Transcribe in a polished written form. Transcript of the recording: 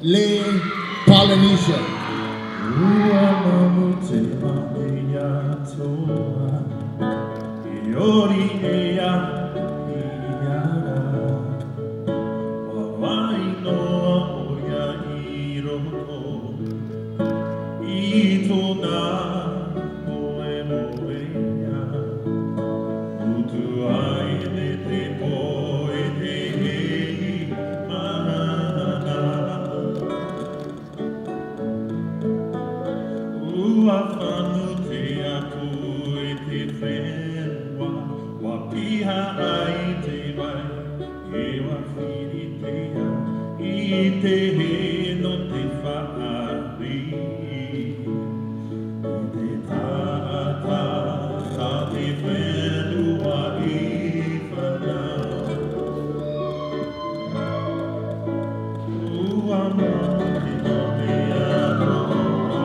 Les Polynesians. Ua mamu te maia toa I ori ea I ara Wawai noa oia I roto I tōna moe moea Utu ai ne te poe te hei mana Ua whanu te aku e te whenua Wa piha ai te mai E wa whiri te a I te he no te whaari I te tāta Ta te whenua I whanau Ua maki no te aroa